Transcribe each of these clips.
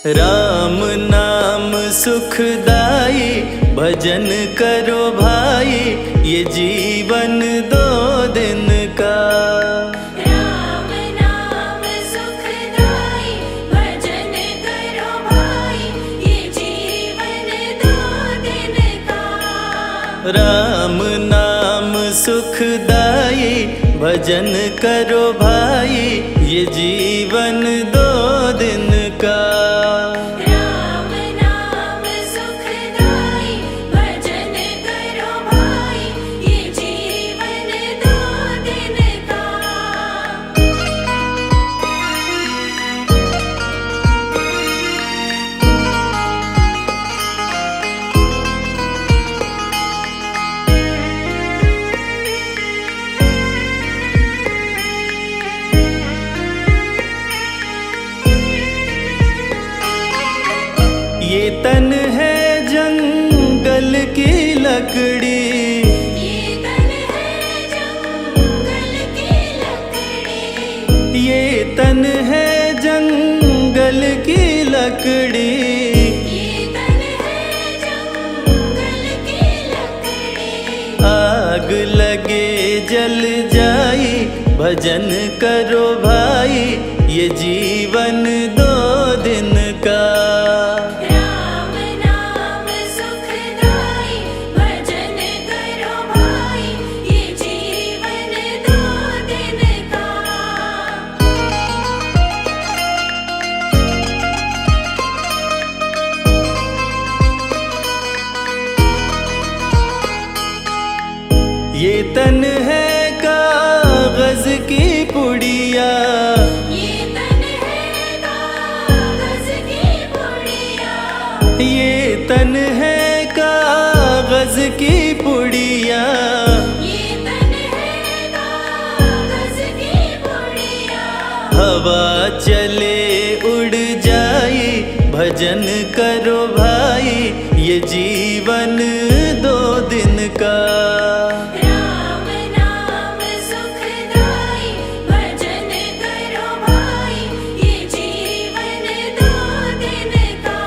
राम नाम सुखदाई, भजन करो भाई, ये जीवन दो दिन का। राम नाम सुखदाई, भजन करो भाई, ये जीवन दो दिन का। राम नाम सुखदाई, भजन करो भाई, ये जीवन दो दिन का। राम नाम सुखदाई, भजन करो भाई, ये जीवन दो दिन का। ये तन है जंगल की लकड़ी, ये तन है जंगल की लकड़ी। ये तन है जंगल की लकड़ी। ये तन है जंगल की लकड़ी। आग लगे जल जाई, भजन करो भाई, ये जीवन दो दिन का। राम नाम सुखदाई, भजन करो भाई, ये जीवन दो दिन का। ये तन है कागज की पुड़िया, ये तन है कागज की पुड़िया। ये तन है कागज की पुड़िया। ये तन है कागज की पुड़िया। हवा चले उड़ जाई, भजन करो भाई, ये जीवन दो दिन का। राम नाम सुखदाई, भजन करो भाई, ये जीवन दो दिन का।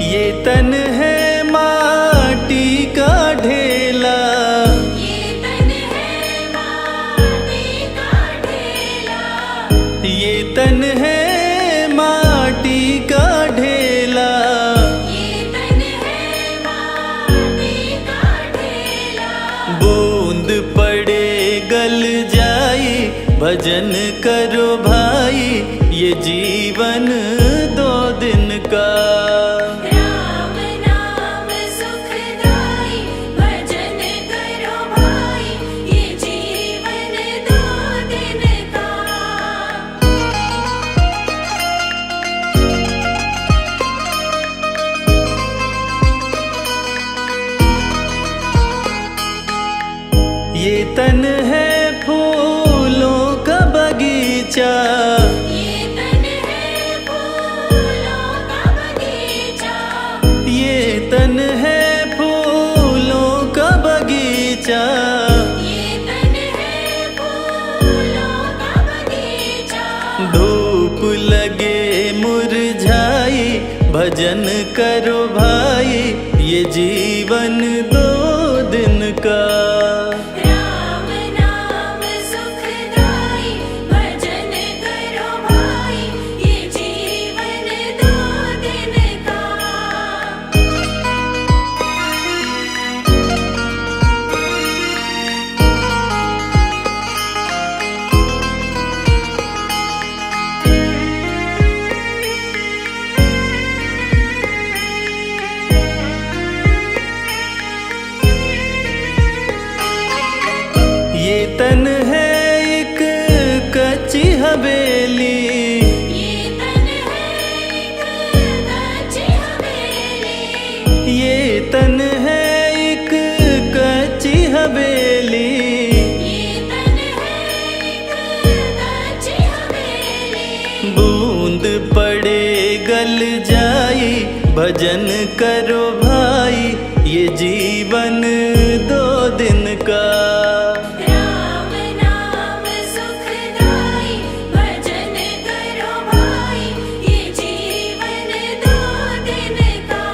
ये तन है माटी का ढेला, ये तन है माटी का ढेला। ये तन है माटी का ढेला। ये तन है माटी का ढेला। बूंद पड़े गल जाई, भजन करो भाई, ये जीवन दो दिन का। राम नाम सुखदाई, भजन करो भाई, ये जीवन दो दिन का। ये तन है फूलों का बगीचा, ये तन है फूलों का बगीचा। ये तन है फूलों का बगीचा। ये तन है फूलों का बगीचा। धूप लगे मुरझाई, भजन करो भाई, ये जीवन दो दिन का। राम नाम सुखदाई, भजन करो भाई, ये जीवन दो दिन का। जाई, भजन करो भाई, ये जीवन 2 दिन का। राम नाम सुखदाई, भजन करो भाई, ये जीवन 2 दिन का।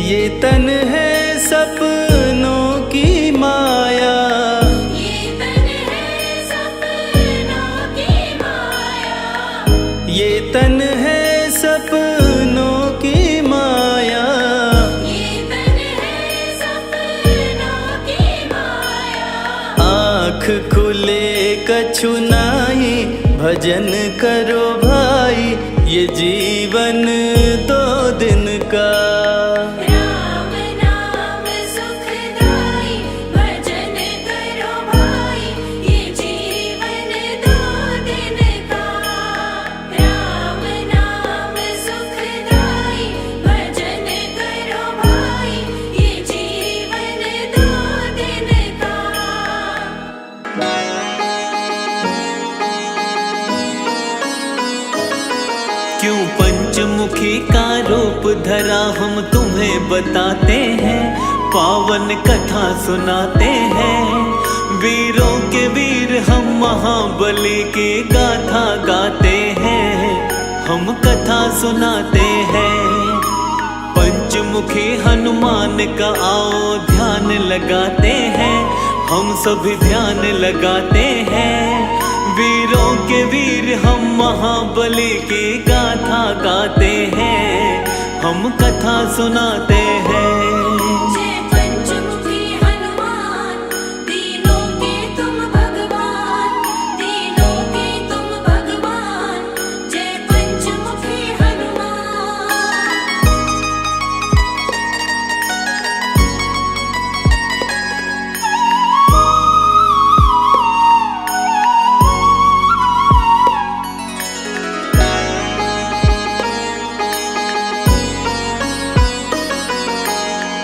ये तन है सपनों की माया, ये तन है सपनों की माया, ये तन है सपनों की माया। ये तन है सपनों की माया। आँख खुले कछु नाही, भजन करो भाई, ये जीवन 2 दिन का। राम नाम सुखदाई, भजन करो भाई, ये जीवन 2 दिन का। राम नाम सुखदाई, भजन करो भाई, ये जीवन 2 दिन का। क्यों पंचमुखी का रूप धरा हम तुम्हें बताते हैं, पावन कथा सुनाते हैं। वीरों के वीर हम महाबली की गाथा गाते हैं, हम कथा सुनाते हैं। पंचमुखी हनुमान का आओ ध्यान लगाते हैं, हम सभी ध्यान लगाते हैं। वीरों के वीर हम महाबली की गाथा गाते हैं, हम कथा सुनाते हैं। जय पंचमुखी हनुमान, दीनों के तुम भगवान, दीनों के तुम भगवान। जय पंचमुखी हनुमान।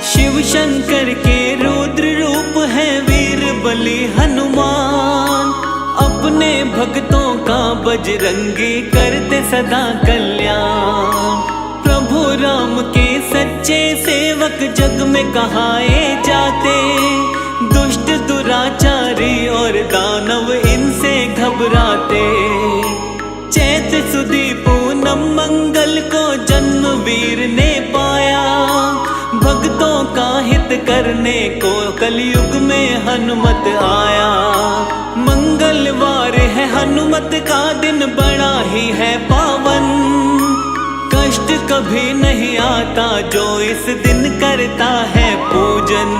शिव शंकर के रुद्र रूप है वीर बलि हनुमान, अपने भक्तों का बजरंगी करते सदा कल्याण। प्रभु राम के सच्चे सेवक जग में कहाए जाते, दुष्ट दुराचारी और दानव इनसे घबराते। चैत सुदी पूनम मंगल को जन्म वीर ने पाया, भक्तों का हित करने को कलयुग में हनुमत आया। मंगलवार है हनुमत का दिन, बड़ा ही है पावन। कष्ट कभी नहीं आता जो इस दिन करता है पूजन।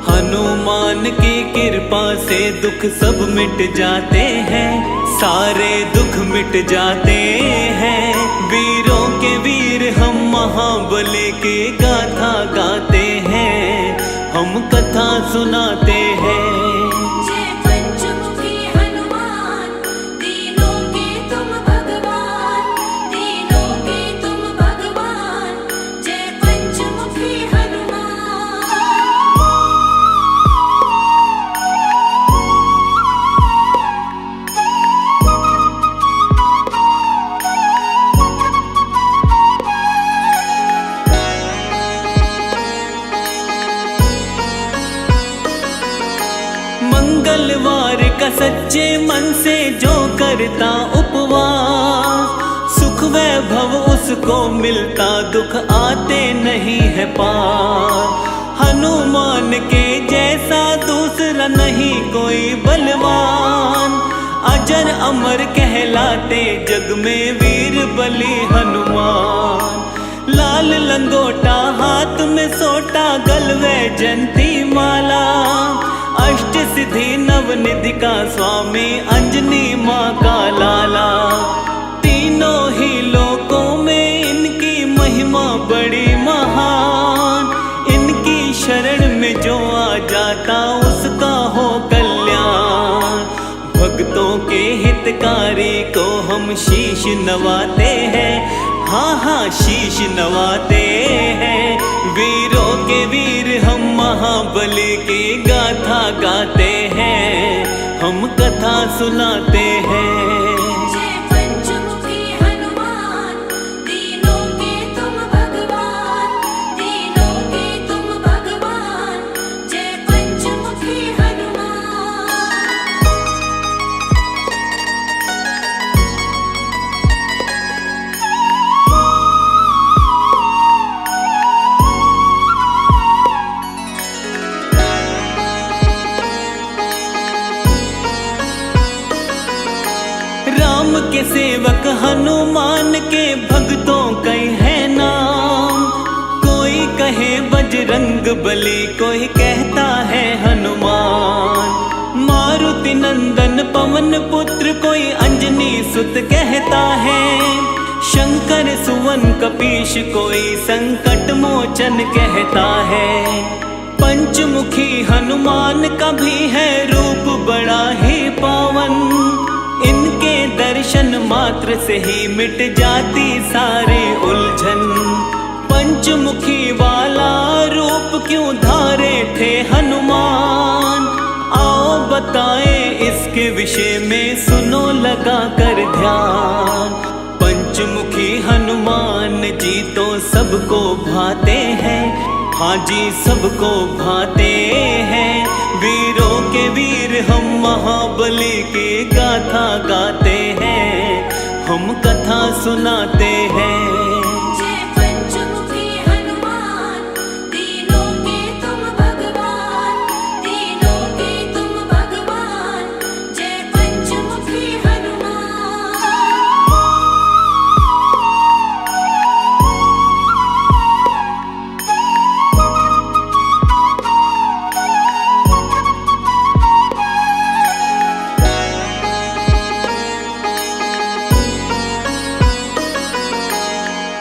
हनुमान की कृपा से दुख सब मिट जाते हैं, सारे दुख मिट जाते हैं। वीरों के वीर हम महाबली की गाथा गाते हैं, हम कथा सुनाते हैं। जय पंचमुखी हनुमान, दीनों के तुम भगवान, दीनों के तुम भगवान। जय पंचमुखी हनुमान। मंगलवार का सच्चे मन से जो करता उपवास, सुख वैभव उसको मिलता, दुख आते नहीं है पार। हनुमान के जैसा दूसरा नहीं कोई बलवान, अजर अमर कहलाते जग में वीर बलि हनुमान। लाल लंगोटा हाथ में सोटा, गलवे जंती माला, अष्ट सिद्धि नवनिधि का स्वामी, अंजनी माँ का लाला। तीनों ही लोकों में इनकी महिमा बड़ी महान, इनकी शरण में जो आ जाता उसका हो कल्याण। भक्तों के हितकारी को हम शीश नवाते हैं, हाँ हाँ शीश नवाते हैं। वीरों के वीर हम महाबली की गाथा गाते हैं, हम कथा सुनाते हैं। जय पंचमुखी हनुमान, तीनों के तुम भगवान, तीनों के तुम भगवान। जय पंचमुखी हनुमान। राम के सेवक हनुमान के भक्तों कई है नाम, कोई कहे बजरंग बली, कोई कहता है हनुमान। मारुति नंदन पवन पुत्र, कोई अंजनी सुत कहता है। शंकर सुवन कपीश, कोई संकट मोचन कहता है। पंचमुखी हनुमान का भी है रूप बड़ा ही पावन, इनके दर्शन मात्र से ही मिट जाती सारे उलझन। पंचमुखी वाला रूप क्यों धारे थे हनुमान, आओ बताए इसके विषय में, सुनो लगा कर ध्यान। पंचमुखी हनुमान जी तो सबको भाते हैं, हाँ जी सबको भाते हैं। वीरों के वीर हम महाबली की गाथा गाते हैं, हम कथा सुनाते हैं। जय पंचमुखी हनुमान, तीनों के तुम भगवान, तीनों के तुम भगवान। जय पंचमुखी हनुमान।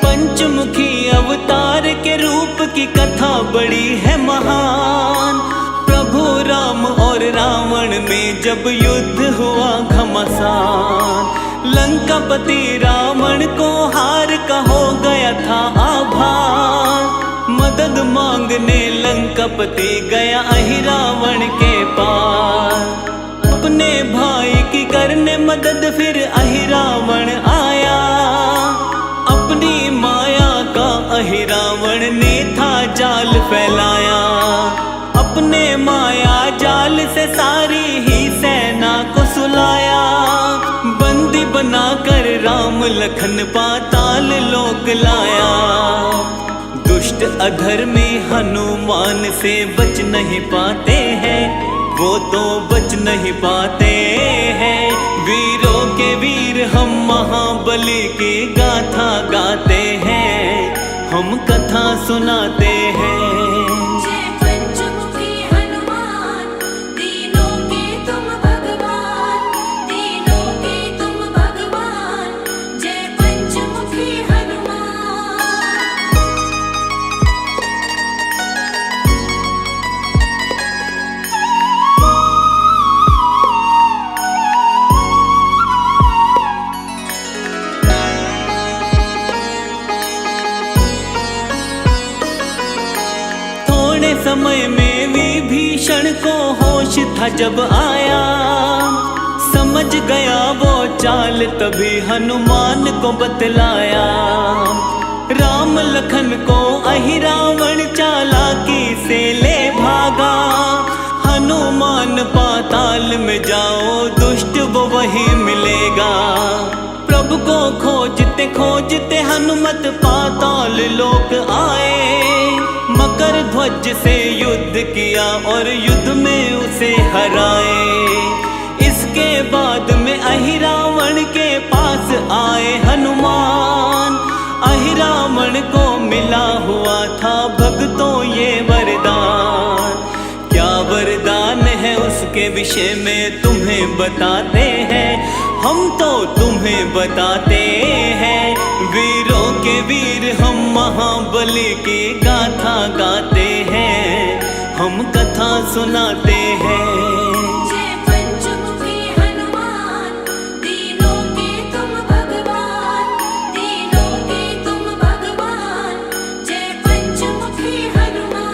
पंचमुखी अवतार के रूप की कथा बड़ी है महान। प्रभु राम और रावण में जब युद्ध हुआ घमासान, लंकापति रावण को हार का हो गया था आभार। मदद मांगने लंकापति गया अहिरावण के पार, अपने भाई की करने मदद फिर अहिरावण आया। अपनी माया का अहिरावण ने था जाल फैलाया, अपने माया जाल से सारी ही सेना को सुलाया। बंदी बनाकर राम लखन पाताल लोक लाया, दुष्ट अधर्मी हनुमान से बच नहीं पाते हैं, वो तो बच नहीं पाते हैं। वीरों के वीर हम महाबली की गाथा गाते हैं, हम कथा सुनाते हैं। जय पंचमुखी हनुमान, तीनों के तुम भगवान, तीनों के तुम भगवान। जय पंचमुखी हनुमान। समय में विभीषण को होश था जब आया, समझ गया वो चाल तभी हनुमान को बतलाया। राम लखन को अहिरावण चालाकी से ले भागा, हनुमान पाताल में जाओ दुष्ट वो वही मिलेगा। प्रभु को खोजते खोजते हनुमत पाताल लोक आए, मकर ध्वज से युद्ध किया और युद्ध में उसे हराए। इसके बाद में अहिरावण के पास आए हनुमान, अहिरावण को मिला हुआ था भक्तों ये वरदान। क्या वरदान है उसके विषय में तुम्हें बताते हैं, हम तो तुम्हें बताते हैं। वीरों के वीर हम महाबली की गाथा गाते हैं, हम कथा सुनाते हैं। जय पंचमुखी हनुमान, तीनों के तुम भगवान, तीनों के तुम भगवान। जय पंचमुखी हनुमान।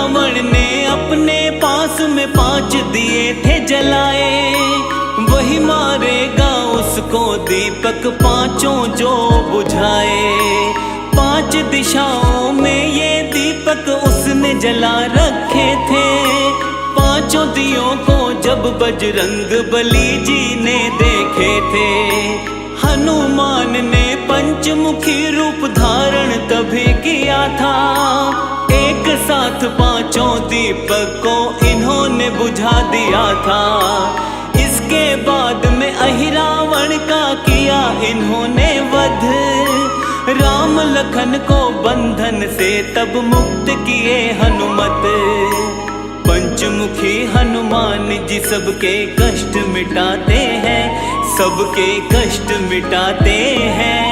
रावण ने अपने पास में 5 दिए थे जलाए, वही मारेगा उसको दीपक 5 जो बुझाए। 5 दिशाओं में ये दीपक उसने जला रखे थे। 5 दियों को जब बजरंग बली जी ने देखे थे, हनुमान ने पंचमुखी रूप धारण तभी किया था। एक साथ 5 दीपक को इन्होंने बुझा दिया था। इसके बाद में अहिरावण का किया इन्होंने वध। राम लखन को बंधन से तब मुक्त किए हनुमत। पंचमुखी हनुमान जी सबके कष्ट मिटाते हैं, सबके कष्ट मिटाते हैं।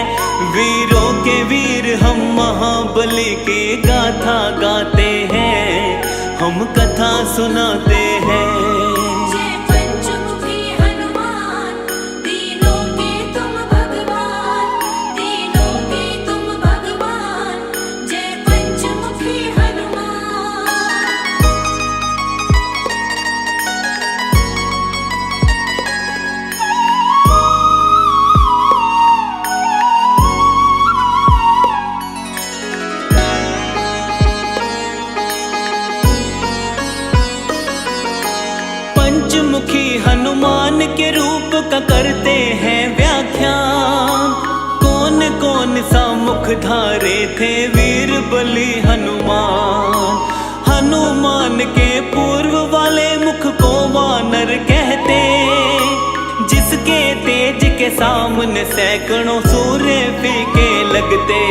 वीरों के वीर हम महाबली के गाथा गाते हैं, हम कथा सुनाते हैं। जय पंचमुखी हनुमान, तीनों के तुम भगवान, तीनों के तुम भगवान। जय पंचमुखी हनुमान। पंचमुखी हनुमान के रूप का करते हैं व्याख्यान। कौन कौन सा मुख धारे थे वीर बली हनुमान। हनुमान के पूर्व वाले मुख को वानर कहते, जिसके तेज के सामने सैकड़ों सूर्य फीके लगते।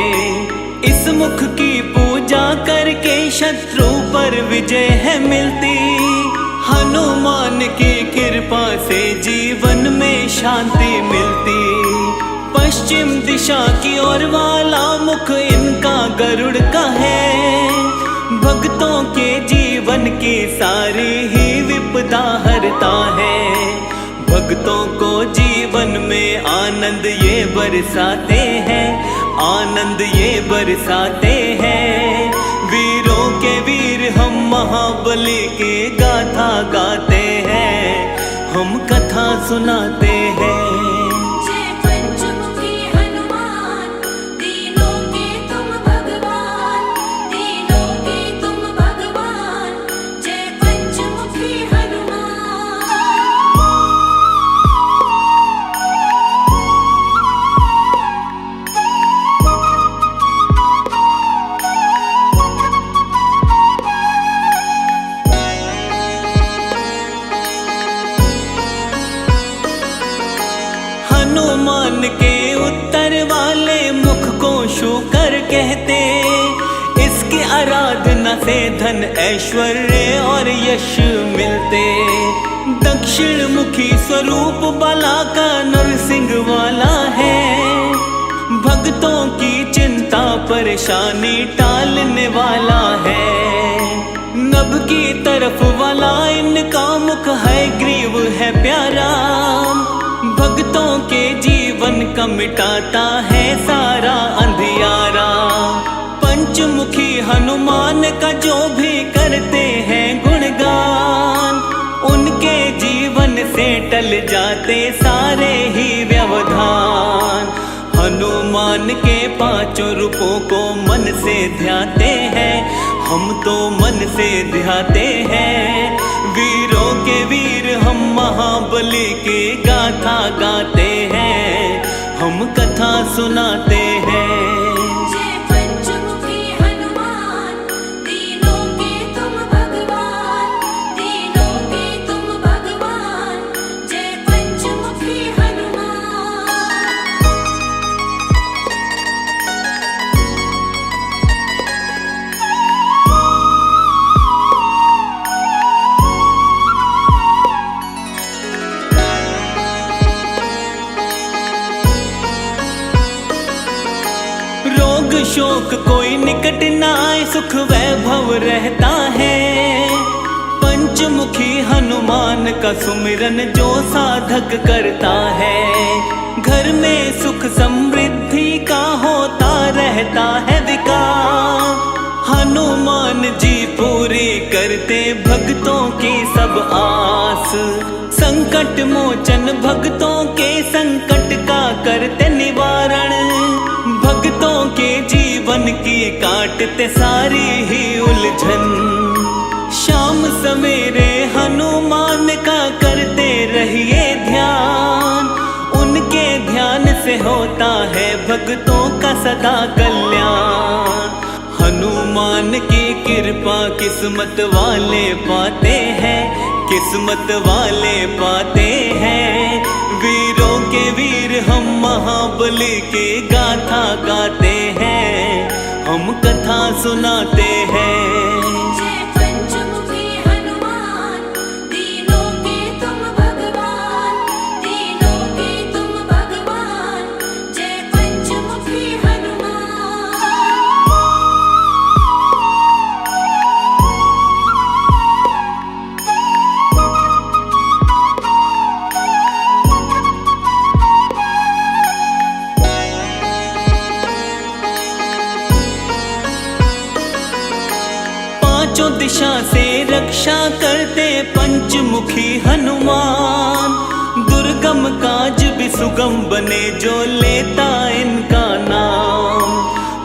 इस मुख की पूजा करके शत्रु पर विजय है मिलती। हनुमान की कृपा से जीवन में शांति मिलती। पश्चिम दिशा की ओर वाला मुख इनका गरुड़ का है। भक्तों के जीवन की सारी ही विपदा हरता है। भक्तों को जीवन में आनंद ये बरसाते हैं, आनंद ये बरसाते हैं। वीरों के वीर हम महाबली की गाथा गाते हैं, हम कथा सुनाते हैं। जय पंचमुखी हनुमान, तीनों के तुम भगवान, तीनों के तुम भगवान। जय पंचमुखी हनुमान। हनुमान के उत्तर वाले मुख को शूकर कहते। इसकी आराधना से धन ऐश्वर्य और यश मिलते। दक्षिण मुखी स्वरूप बाला का नरसिंह वाला है। भक्तों की चिंता परेशानी टालने वाला है। नभ की तरफ वाला इनका मुख है ग्रीव है प्यारा। भक्तों के जीवन का मिटाता है सारा अंधियारा। पंचमुखी हनुमान का जो भी करते हैं गुणगान, उनके जीवन से टल जाते सारे ही व्यवधान। हनुमान के 5 रूपों को मन से ध्याते हैं, हम तो मन से ध्याते हैं। वीरों के वीर हम महाबली की गाथा गाते हैं, हम कथा सुनाते हैं। जय पंचमुखी हनुमान, तीनों के तुम भगवान, तीनों के तुम भगवान। जय पंचमुखी हनुमान। रोग शोक कोई निकट न आए, सुख वैभव रहता है। पंचमुखी हनुमान का सुमिरन जो साधक करता है, घर में सुख समृद्धि का होता रहता है विकास। हनुमान जी पूरी करते भक्तों की सब आस। संकट मोचन भक्तों के संकट का करते निवारण। भक्तों के जीवन की काटते सारी ही उलझन। शाम सवेरे हनुमान का करते रहिए ध्यान। उनके ध्यान से होता है भक्तों का सदा कल्याण। हनुमान की कृपा किस्मत वाले पाते हैं, किस्मत वाले पाते हैं। वीरों के वीर हम महाबली की गाथा गाते हैं, हम कथा सुनाते हैं। जय पंचमुखी हनुमान, दीनों के तुम भगवान, दीनों के तुम भगवान। जय पंचमुखी हनुमान। पांचों दिशा से रक्षा करते पंचमुखी हनुमान। दुर्गम काज भी सुगम बने जो लेता इनका नाम।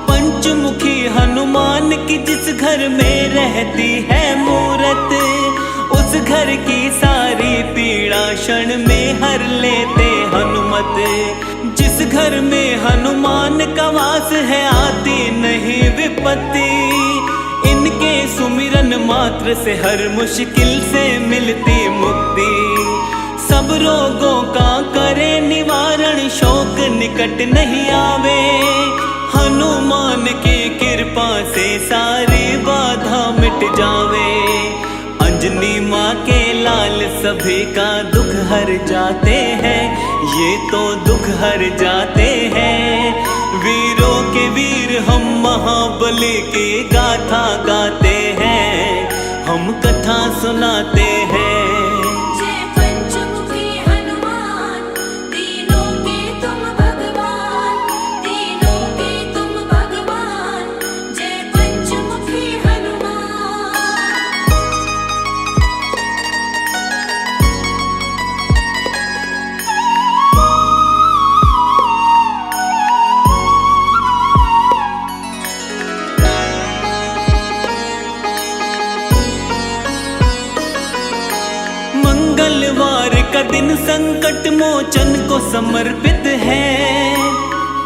पंचमुखी हनुमान की जिस घर में रहती है मूरत, उस घर की सारी पीड़ा क्षण में हर लेते हनुमत। जिस घर में हनुमान का वास है आती नहीं विपत्ति। इनके सुमिरन मात्र से हर मुश्किल से मिलती मुक्ति। सब रोगों का करे निवारण, शोक निकट नहीं आवे। हनुमान की कृपा से सारी बाधा मिट जावे। अंजनी माँ के लाल सभी का दुख हर जाते हैं, ये तो दुख हर जाते हैं। वीरों के वीर हम महाबली की गाथा गाते हैं, हम कथा सुनाते हैं। जय पंचमुखी हनुमान, दीनों के तुम भगवान, दीनों के तुम भगवान। जय पंचमुखी हनुमान। मंगलवार का दिन संकट मोचन को समर्पित है।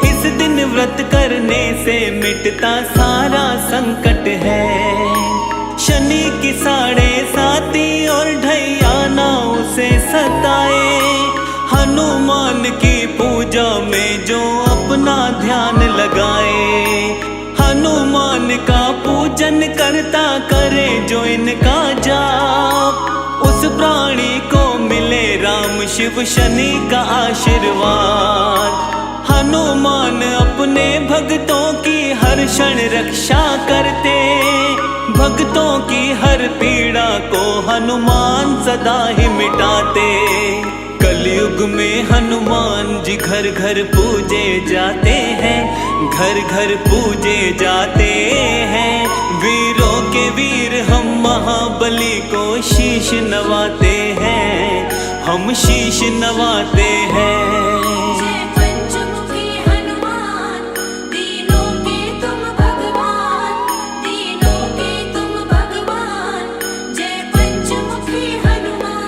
इस दिन व्रत करने से मिटता सारा संकट है। शनि की 7.5 और ढैया ना उसे सताए। हनुमान की पूजा में जो अपना ध्यान लगाए। हनुमान का पूजन करता करे जो इनका जाप। उस प्राणी को मिले राम शिव शनि का आशीर्वाद। हनुमान अपने भक्तों की हर क्षण रक्षा करते। भक्तों की हर पीड़ा को हनुमान सदा ही मिटाते। कलयुग में हनुमान जी घर घर पूजे जाते हैं, घर घर पूजे जाते हैं। वीरों के वीर हम महाबली को शीश नवाते हैं, हम शीश नवाते हैं। जय पंचमुखी हनुमान, दीनों के तुम भगवान, दीनों के तुम भगवान। जय पंचमुखी हनुमान।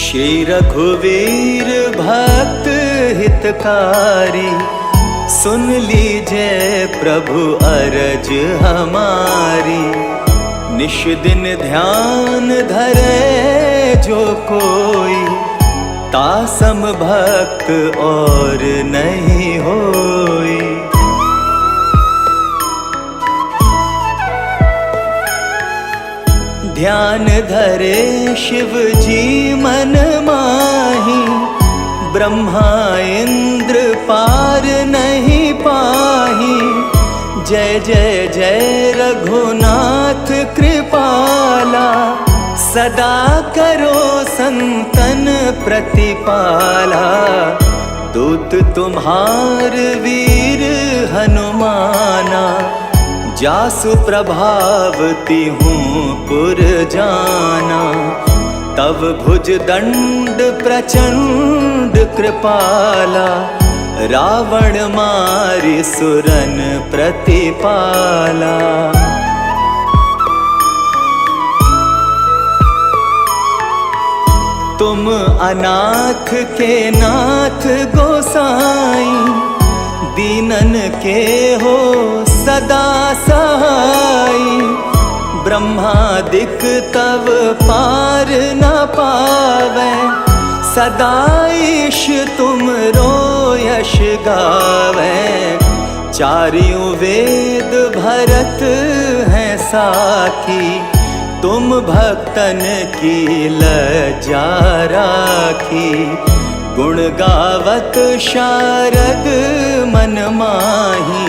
श्री रघुवीर भक्त हितकारी, सुन लीजिए प्रभु अरज हमारी। निश दिन ध्यान धरे जो कोई, तासम भक्त और नहीं होई। ध्यान धरे शिव जी मन माही, ब्रह्मा इंद्र पार नहीं पाही। जय जय जय रघुनाथ कृपाला, सदा करो संतन प्रतिपाला। दूत तुम्हार वीर हनुमाना, जासु प्रभावती हूँ पुर जाना। तव भुज दंड प्रचंड कृपाला, रावण मारि सुरन प्रतिपाला। तुम अनाथ के नाथ गोसाई, दीनन के हो सदा सहाई। ब्रह्मादिक तव पार न पावै, सदा ईश तुमरो यश गावै। चारियों वेद भरत हैं साखी, तुम भक्तन की लज्जा राखी। गुण गावत शारद मन माही,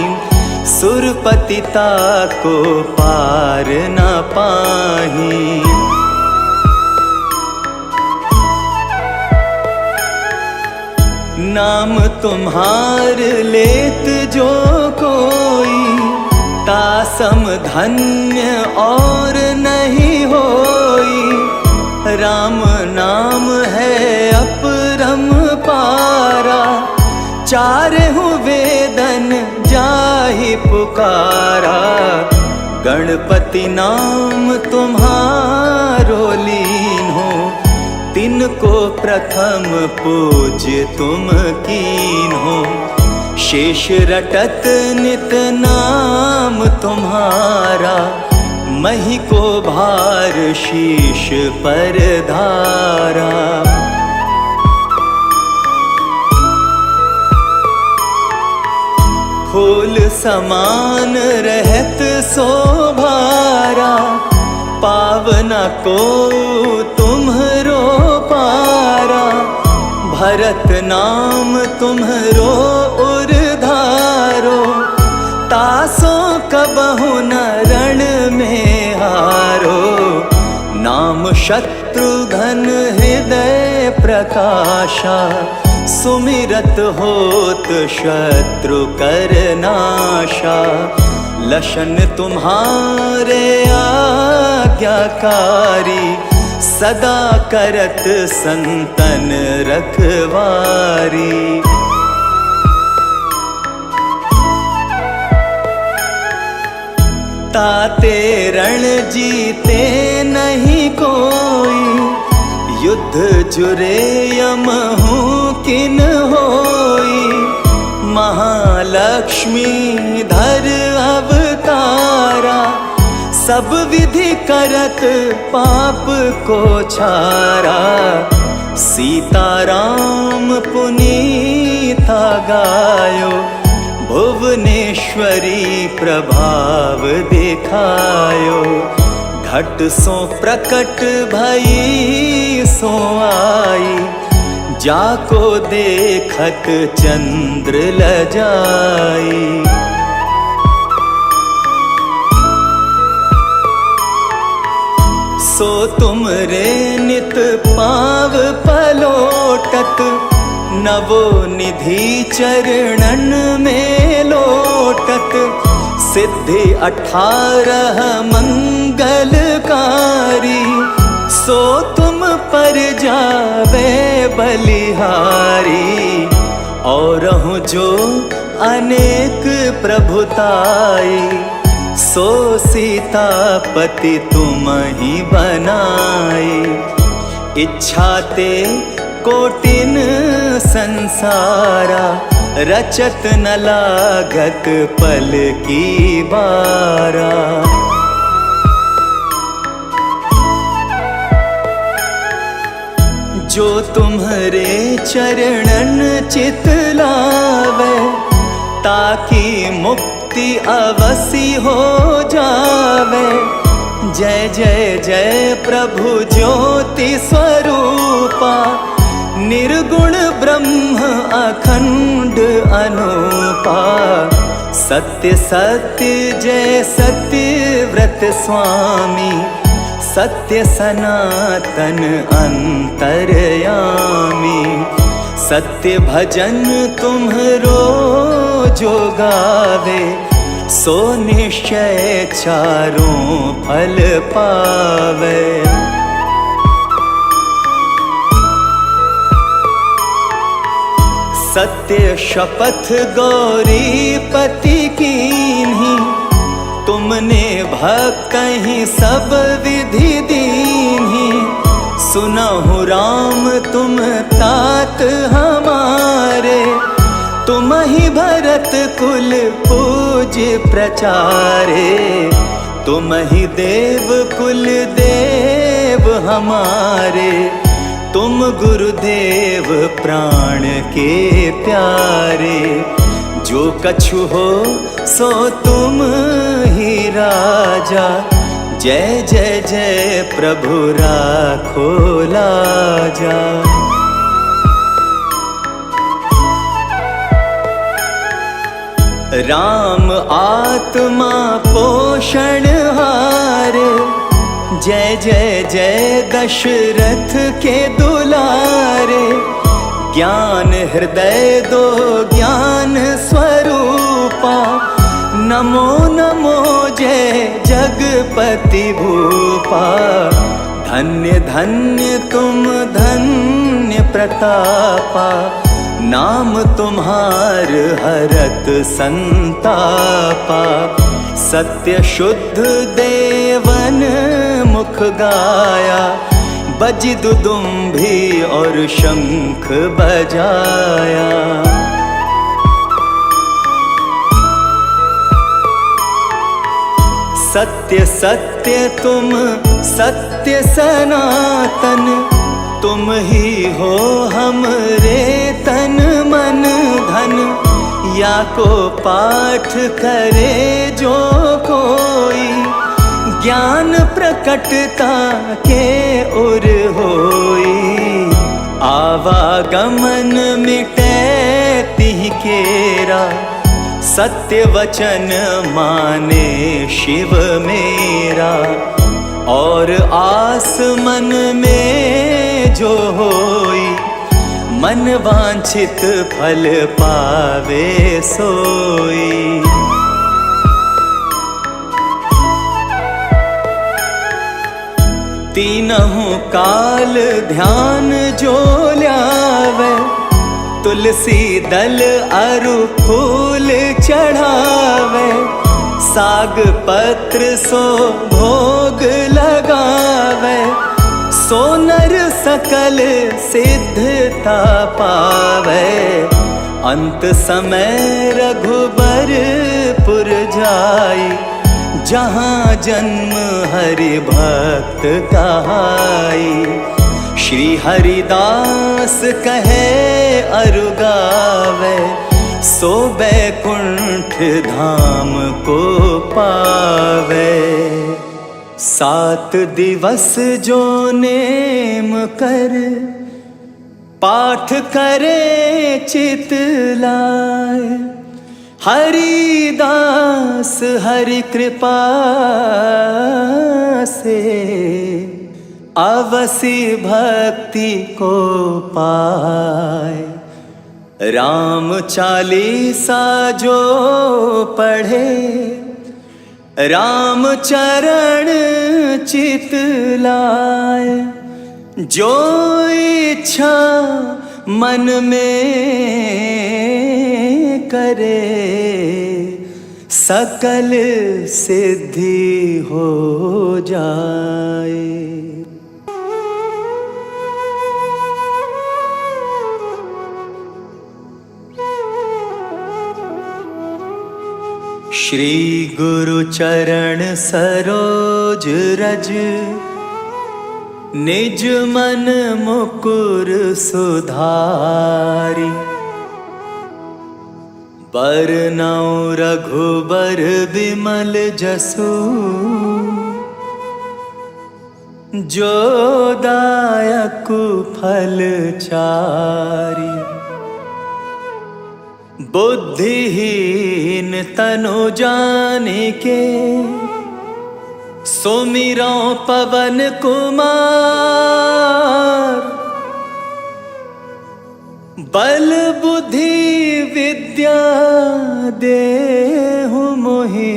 सुरपति ताको पार न पाही। नाम तुम्हार लेत जो कोई, तासम धन्य और नहीं होई। राम नाम है अपरम पारा, चारहु वेदन जाहि पुकारा। गणपति नाम तुम्हारो लीन हो, तिनको प्रथम पूज्य तुम कीन हो। शेष रटत नित नाम तुम्हारा, मही को भार शीश पर धारा। फूल समान रहत शोभारा, पावना को तुम्हरो पारा। भरत नाम तुम्हरो उरधारो, तासो कबहु न रण में हारो। नाम शत्रुघ्न हृदय प्रकाशा, सुमिरत होत शत्रु कर नाशा। लशन तुम्हारे आज्ञाकारी, सदा करत संतन रखवारी। ताते रण जीते नहीं कोई, युद्ध जुरे यम हूँ किन होई। महालक्ष्मी धर अवतारा, सब विधि करत पाप को छारा। सीताराम पुनीता गायो, भुवनेश्वरी प्रभाव दिखायो। घट सो प्रकट भई सो आई, जाको देखत चंद्र लजाई। सो तुम रे नित पाव पलोटत, नवो निधि चरणन में लोटत। सिद्धि 18 मंगलकारी, सो तुम पर जावे बलिहारी। और हूँ जो अनेक प्रभुताई, सो सीतापति तुम ही बनाई। इच्छा ते कोटिन संसारा, रचत न लागत पल की बारा। जो तुम्हारे चरणन चित लावे, ताकि मुक्ति अवसी हो जावे। जय जय जय प्रभु ज्योति स्वरूपा, निर्गुण ब्रह्म अखंड अनूपा। सत्य सत्य जय सत्य व्रत स्वामी, सत्य सनातन अंतर्यामी। सत्य भजन तुम्हरो जो गावे, सो निश्चय चारों फल पावे। सत्य शपथ गौरी पति कीन्ही, तुमने भक्त ही सब विधि दीन्ही। सुनहु राम तुम तात हमारे, तुम ही भरत कुल पूज प्रचारे। तुम ही देव कुल देव हमारे, तुम गुरुदेव प्राण के प्यारे। जो कछु हो सो तुम ही राजा, जय जय जय प्रभु राखो लाजा। राम आत्मा पोषण हार, जय जय जय दशरथ के दुलारे। ज्ञान हृदय दो ज्ञान स्वरूपा, नमो नमो जय जगपति भूपा। धन्य धन्य तुम धन्य प्रतापा, नाम तुम्हार हरत संतापा। सत्य शुद्ध देवन मुख गाया, बजि दुदुम्भी और शंख बजाया। सत्य सत्य तुम सत्य सनातन, तुम ही हो हमरे तन मन धन। या को पाठ करे जो कोई, ज्ञान प्रकटता के उर होई। आवागमन मिटे तिह केरा, सत्य वचन माने शिव मेरा। और आस मन में जो होई, मन वांछित फल पावे सोई। तीनहु काल ध्यान जो ल्यावे, तुलसी दल अरु फूल चढ़ावे। साग पत्र सो भोग लगावे, सो नर सकल सिद्धता पावे। अंत समय रघुबरपुर जाई, जहाँ जन्म हरि भक्त कहाई। श्री हरिदास कहे अरु गावे, सो बैकुंठ धाम को पावे। 7 दिवस जो नेम कर, पाठ करे चित लाए। हरिदास हरि कृपा से, अवसि भक्ति को पाए। राम चालीसा जो पढ़े, राम चरण चित लाए। जो इच्छा मन में करे, सकल सिद्धि हो जाए। श्री गुरु चरण सरोज रज, निज मन मुकुर सुधारी। बरनउँ रघुबर बिमल जसु, जो दायक फल चारी। बुद्धिहीन तनु जाने के, सुमिरो पवन कुमार। बल बुद्धि विद्या देहु मोहि,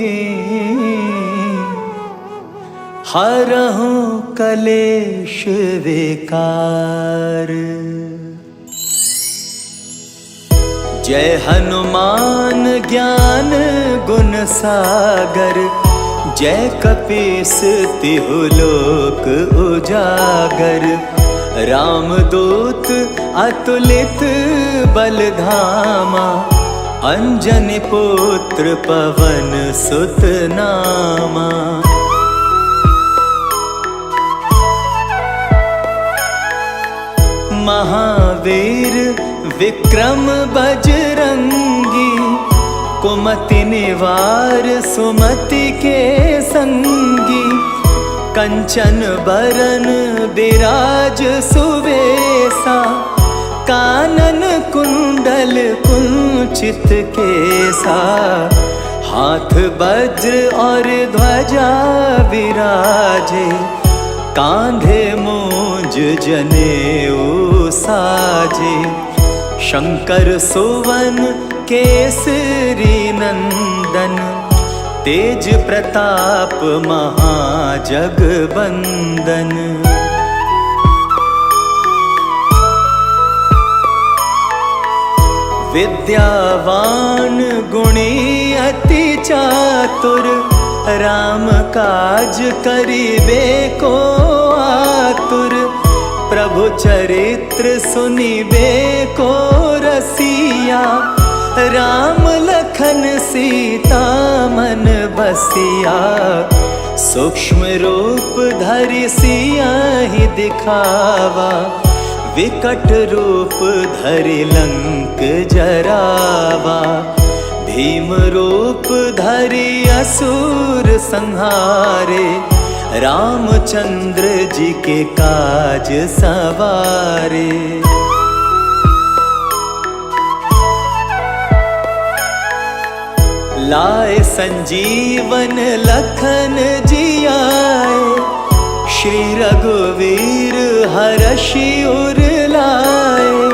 हरहु कलेश विकार। जय हनुमान ज्ञान गुण सागर, जय कपीस तिहु लोक उजागर। रामदूत अतुलित बल धामा, अंजनी पुत्र पवन सुत नामा। महावीर विक्रम बजरंगी, कुमति निवार सुमति के संगी। कंचन बरन बिराज सुवेसा, कानन कुंडल कुंचित केसा। हाथ वज्र और ध्वजा विराजे, कांधे मूंज जनेऊ साजे। शंकर सुवन केसरी नंदन, तेज प्रताप महाजगबंदन। विद्यावान गुणी अति चातुर, राम काज करिबे को आतुर। प्रभु चरित्र सुनिबे को रसिया, राम लखन सीता मन बसिया। सूक्ष्म रूप धरि सियाहि दिखावा, विकट रूप धरि लंक जरावा। भीम रूप धरि असुर संहारे, रामचंद्र जी के काज सवारे। लाए संजीवन लखन जियाए, श्री रघुवीर हरषि उर लाए।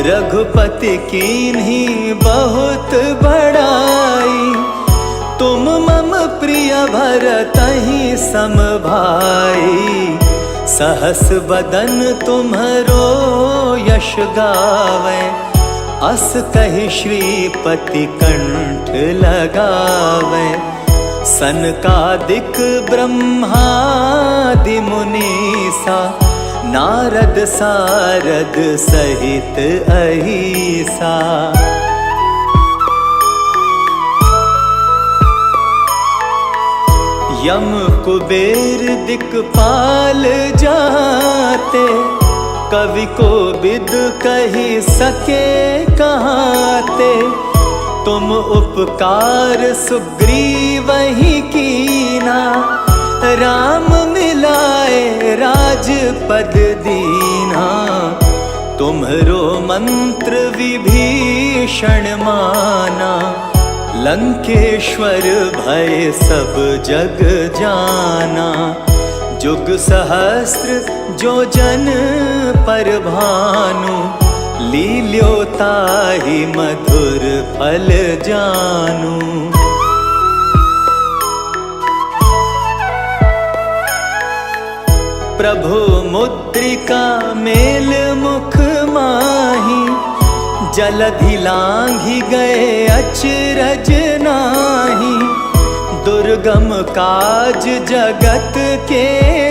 रघुपति कीन्ही बहुत बड़ाई, तुम मम प्रिय भरतहि सम भाई। सहस बदन तुम्हरो यश गावै, अस कहि श्रीपति कंठ लगावै। सनकादिक ब्रह्मादि मुनीसा, नारद सारद सहित अहिसा। यम कुबेर दिक्पाल जाते, कवि को बिद कही सके कहाते। तुम उपकार सुग्रीवहि कीना, राम मिलाए राजपद दीना। तुम्हरो मंत्र विभीषण माना, लंकेश्वर भय सब जग जाना। जुग सहस्त्र जो जन पर भानु, लील्योताहि मधुर फल जानू। प्रभु मुद्रिका मेल मुख माही, जलधि लांघि गए अचरज नाही। दुर्गम काज जगत के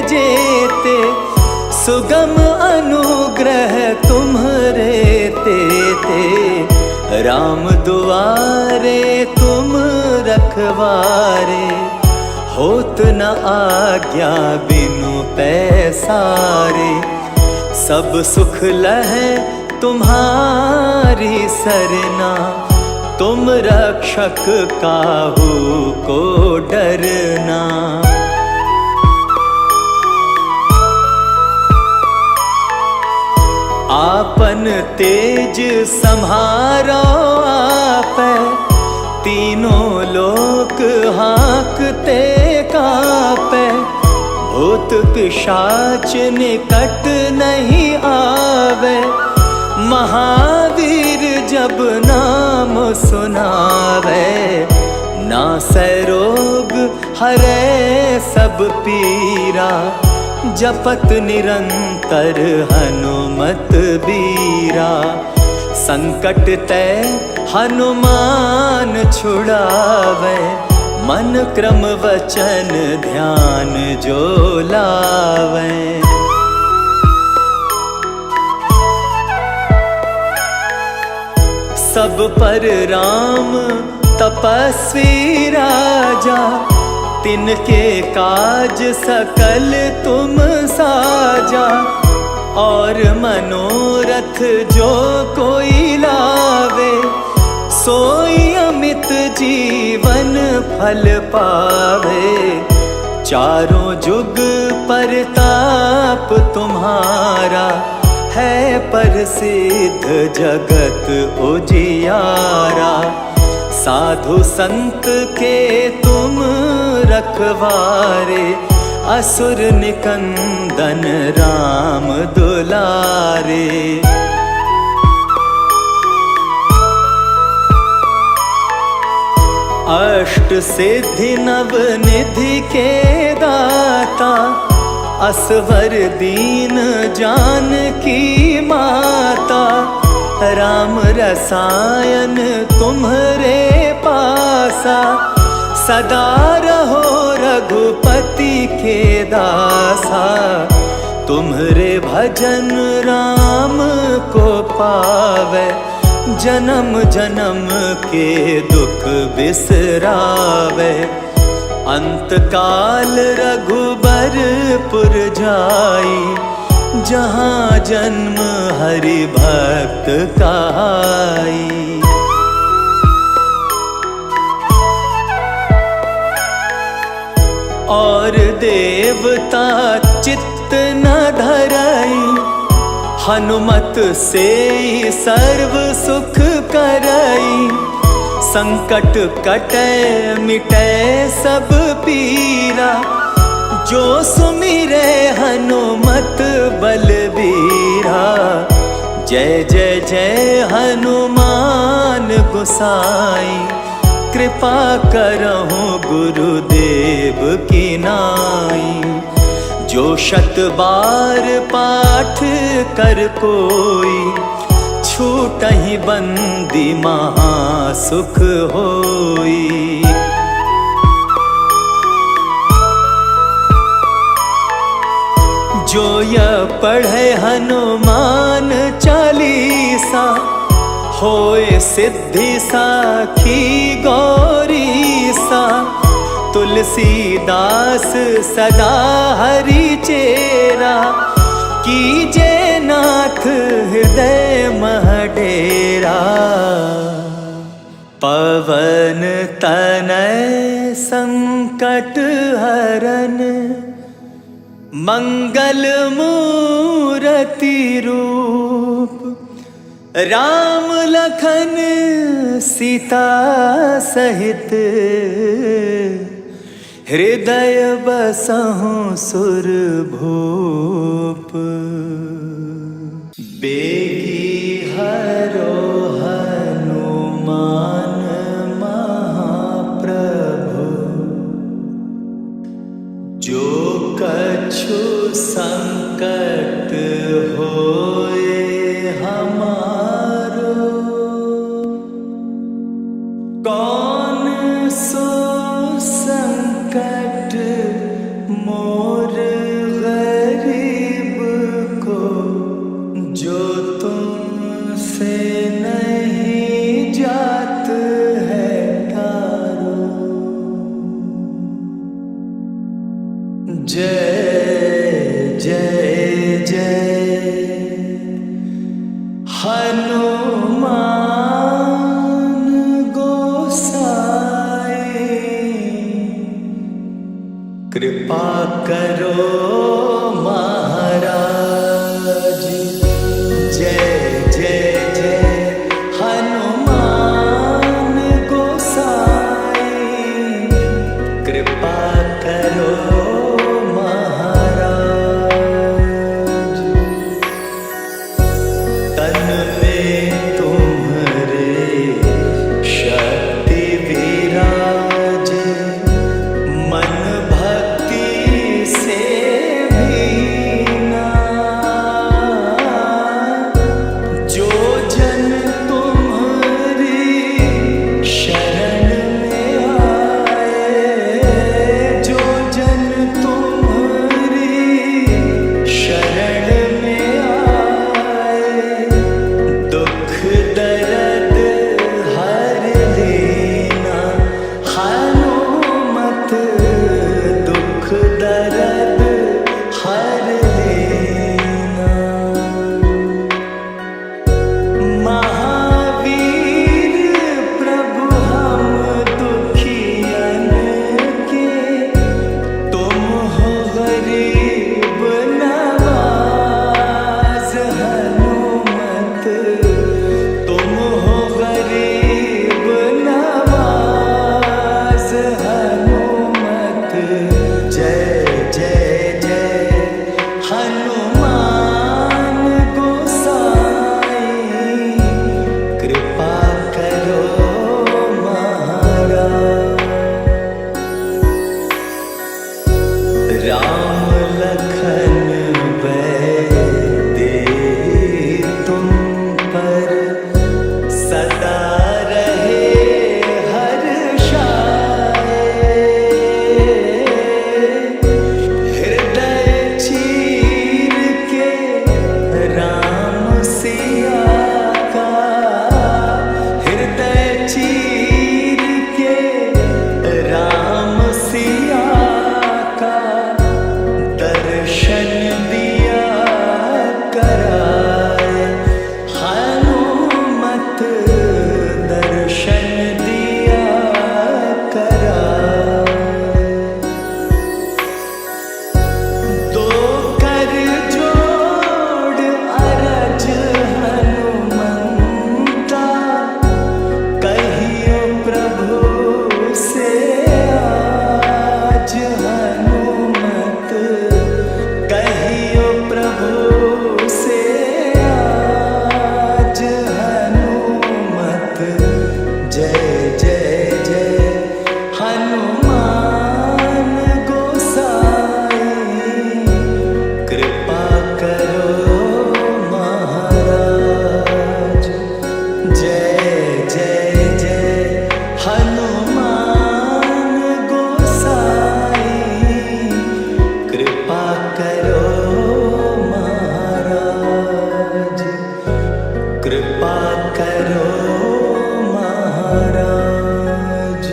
जेते, सुगम अनुग्रह तुम्हरे तेते। राम दुआरे तुम रखवारे, होत न आज्ञा बिनु पैसारे। सब सुख लहै तुम्हारी सरना, तुम रक्षक काहू को डरना। आपन तेज सम्हारो भूत पिशाच निकट नहीं आवे, महावीर जब नाम सुनावे। नासै रोग हरै सब पीरा, जपत निरंतर हनुमत बीरा। संकट ते हनुमान छुड़ावे, मन क्रम वचन ध्यान जो लावे। सब पर राम तपस्वी राजा, तिनके काज सकल तुम साजा। और मनोरथ जो कोई लावे, सोई अमित जीवन फल पावे। चारों जुग परताप तुम्हारा, है प्रसिद्ध जगत उजियारा। साधु संत के तुम रखवारे, असुर निकंदन राम दुलारे। अष्ट सिद्धि नव निधि के दाता, असवर दीन जानकी माता। राम रसायन तुम्हरे पासा, सदा रहो रघुपति के दासा। तुम्हरे भजन राम को पावे, जन्म जन्म के दुख बिसरावे। अंत काल रघुबरपुर जाई, जहाँ जन्म हरि भक्त कहाई। और देवता चित्त न धरई, हनुमत से सर्व सुख करई। संकट कटे मिटे सब पीरा, जो सुमिरे हनुमत बलबीरा। जय जय जय हनुमान गोसाई, कृपा करहु गुरुदेव की नाई। जो शत बार पाठ कर कोई, छूटहि बंदी महा सुख होई। जो यह पढ़े हनुमान चालीसा, होए सिद्धि साखी गौरीसा। तुलसीदास सदा हरि चेरा, कीजे नाथ हृदय मह डेरा। पवन तनय संकट हरन, मंगल मूरति रूप। राम लखन सीता सहित, हृदय बसहु सुरभूप। बेगी हरो हनुमान महाप्रभु, जो कछु संकट होए हमारो। कौन सो संकट मोर गरीब को, जो तुमसे नहीं जात है टारो। जय जय जय हनुमान गोसाई, कृपा करो महाराज। जय जय जय हनुमान गोसाई, कृपा करो महाराज। दुख दर्द हर लेना। महावीर प्रभु हम दुखियन के, तुम हो गरीब नवाज हनुमत, तुम हो गरीब नवाज हनुमत। जय जय जय हनुमान गोसाई, कृपा करो महाराज। राम लखन दे तुम पर सदा रहे हर्षाए। हृदय चीर के राम सिया का, हृदय चीर के राम सिया का दर्शन दिया कराए। हनुमत दर्शन दिया कराए। दो कर जोड़ अरज हनुमंता, कहियो प्रभु से आज हनुमत, कहियो प्रभु से आज हनुमत। जय जय जय हनुमान गोसाई, कृपा करो महाराज। जय जय जय हनुमान गोसाई, कृपा करो महाराज, कृपा करो महाराज।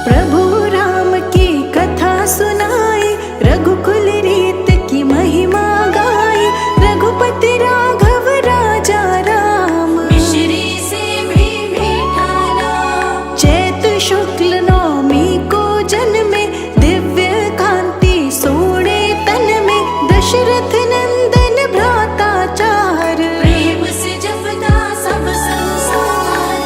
प्रभु राम की कथा सुनाई, रघुकुल रीत की महिमा गाई। रघुपति राघव राजा राम, मिश्री से भी मीठा नाम। चैत शुक्ल नवमी को जन्मे, दिव्य कांति सोड़े तन में। दशरथ नंदन भ्राता चार, प्रेम से जपदा सब संसार।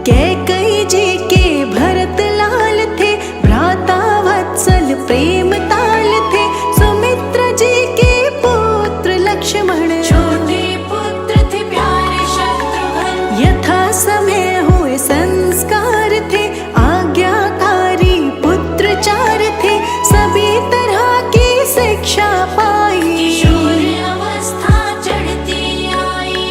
कैकेयी जी के भरत लाल थे, भ्राता वत्सल प्रेम ताल थे। सुमित्र जी के पुत्र लक्ष्मण, छोटे पुत्र थे प्यारे शत्रुघ्न। यथा समय हुए संस्कार थे। आज्ञाकारी पुत्र चार थे, सभी तरह की शिक्षा पाई। किशोर अवस्था चढ़ती आई।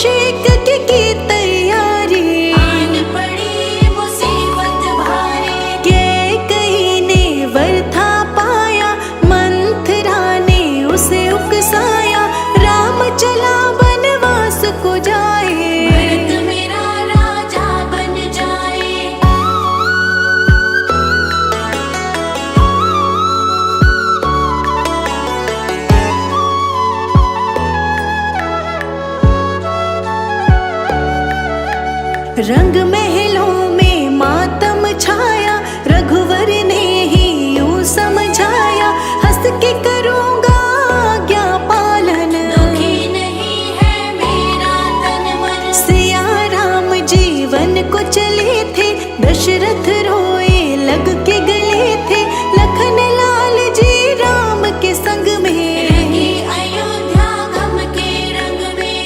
पट्टाभिषेक की तैयारी, आन पड़ी मुसीबत भारी। कैकेयी ने वर था पाया, मंथरा ने उसे उकसाया, राम चला वनवास को जाए। भरत मेरा राजा बन जाए। रंग महलों में मातम छाया, रघुवर ने ही यूं समझाया, हंस के करूँगा आज्ञा पालन। दुखी नहीं है मेरा तन मन। सिया राम जीवन को चले थे, दशरथ रोए लग के गले थे, लखन लाल जी राम के संग में। रंगी अयोध्या गम के रंग में।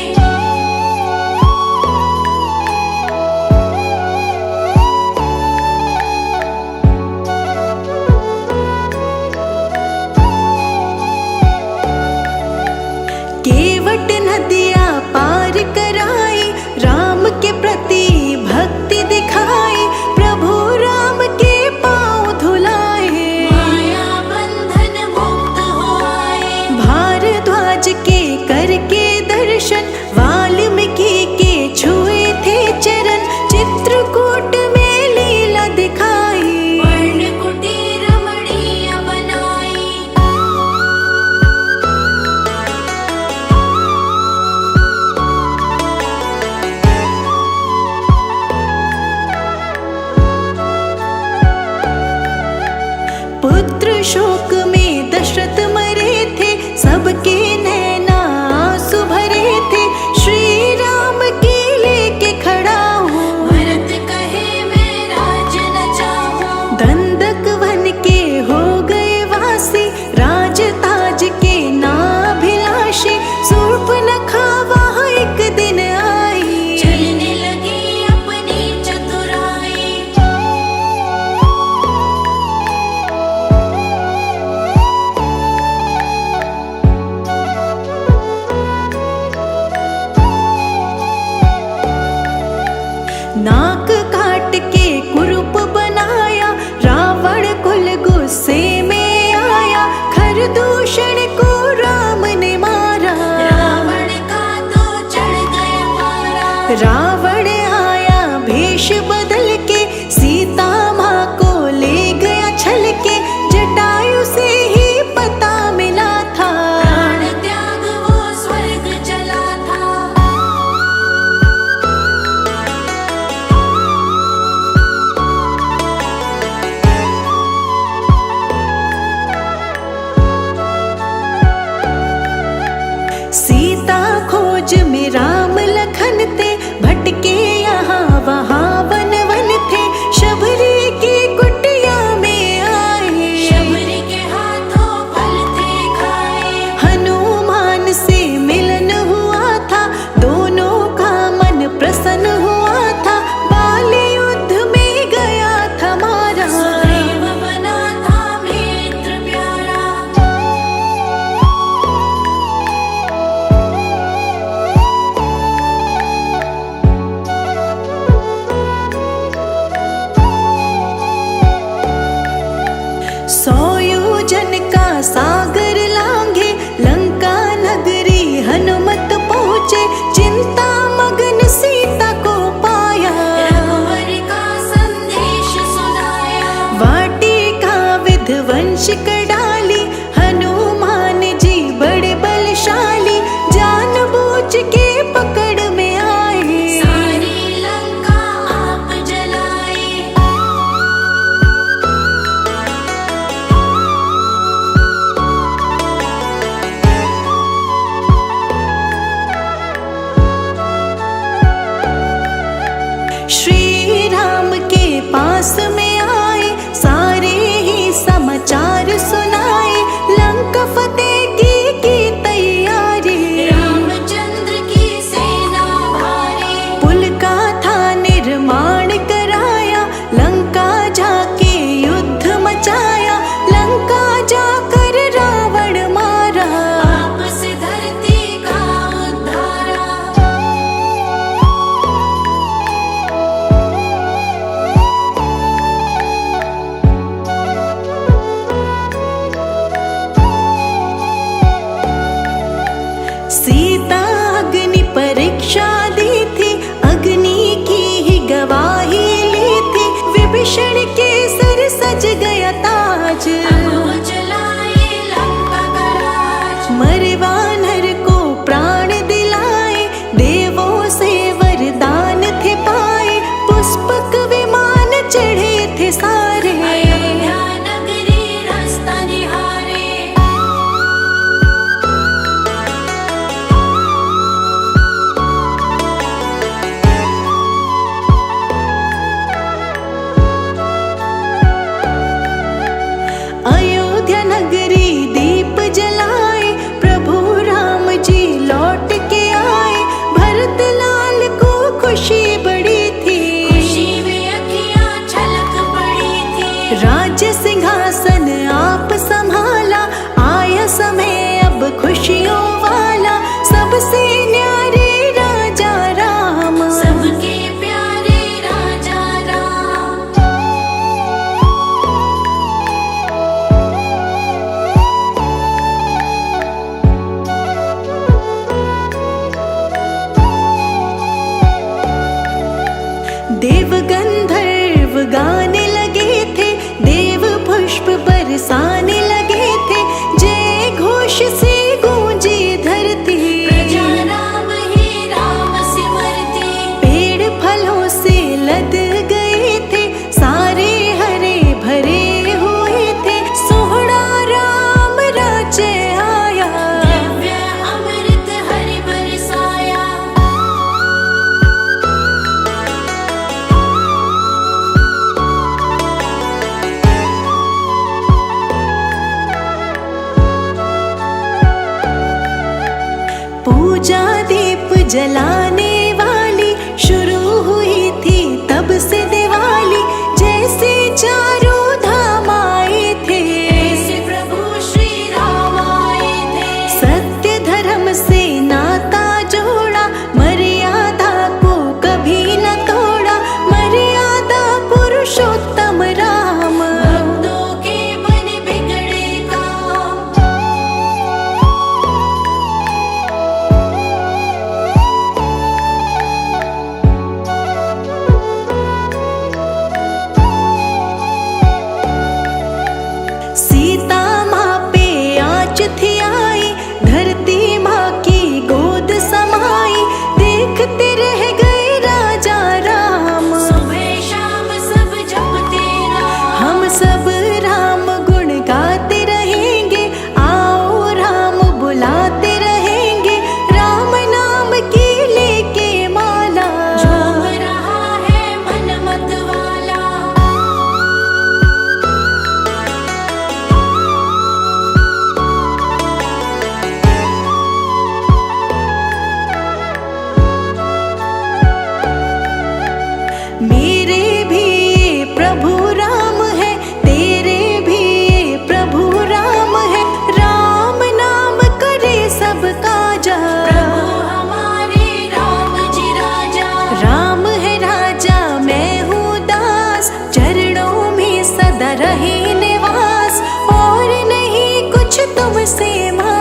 केवट नदियाँ पार कराई, राम के प्रति भक्ति दिखाई, प्रभु राम के पाँव धुलाए। माया बंधन मुक्त हो आए। भारद्वाज के करके दर्शन, वाल्मीकि के छुए थे चरण, चित्रकूट में लीला दिखाई। वर्ण कुटीर रमणीय बनाई। पुत्र शोक में दशरथ मरे थे, सबके नैना आंसू भरे थे, श्री राम की लेके खड़ा हूँ। भरत कहे मैं राज न चाहूं। दंडक वन के हो गए वासी, राज ताज के नाभिलाषी, शूर्पणखा वहाँ एक दिन आई। चलने लगी अपनी चतुराई। नाक काट के कुरूप बनाया, रावण कुल गुस्से में आया, खरदूषण को राम ने मारा। रावण का तो चढ़ गया पारा। रावण आया भेष बदल के, सीता माँ को ले गया छल के, जटायु से ही पता मिला था। प्राण त्याग वो स्वर्ग चला था। सीता खोज में राम लखन थे, भटके यहाँ वहाँ वन वन थे, शबरी की कुटिया में आए। शबरी के हाथों फल थे खाए। हनुमान से मिलन हुआ था, दोनों का मन प्रसन्न हुआ था, बाल युद्ध में गया था मारा। सुग्रीव बना था मित्र प्यारा। सौ योजन का सागर लांघे, लंका नगरी हनुमत पहुँचे, चिंता मगन सीता को पाया। रघुवर का संदेश सुनाया। वाटिका विध्वंस कर डाली, हनुमान जी बड़े बलशाली, जानबूझ के पकड़ में आए। सारी लंका आप जलाए। पुष्प बरसाने लगे थे, जय घोष से गूंजी धरती। प्रजा राम ही राम सिमरती, पेड़ फलों से लद गए थे, सारे हरे भरे हुए थे, सोहरा राम राज्य आया। दिव्य अमृत हरि बरसाया। पूजा दीप जलाने वाली शुरू हुई थी तब से दिवाली, जैसे चारों धाम आए थे, ऐसे प्रभु श्री राम आए थे। सत्य धर्म से नाता जोड़ा, मर्यादा को कभी न तोड़ा, मर्यादा पुरुषोत्तम राम। भक्तों के बने बिगड़े काम, सीता माँ पे आँच थी आई, धरती माँ की गोद समाई, देखते रह गए राजा राम। सुबह शाम सब जपते राम। हम सब राम गुण गाते रहेंगे, आओ राम बुलाते रहेंगे, राम नाम की लेके माला। झूम रहा है मन मत वाला। मेरे भी ये प्रभु राम है, तेरे भी ये प्रभु राम है, राम नाम करे सब काजा। प्रभु हमारे राम जी राजा। राम है राजा मैं हूँ दास, चरणों में सदा रहे निवास, और नहीं कुछ तुमसे मांगा।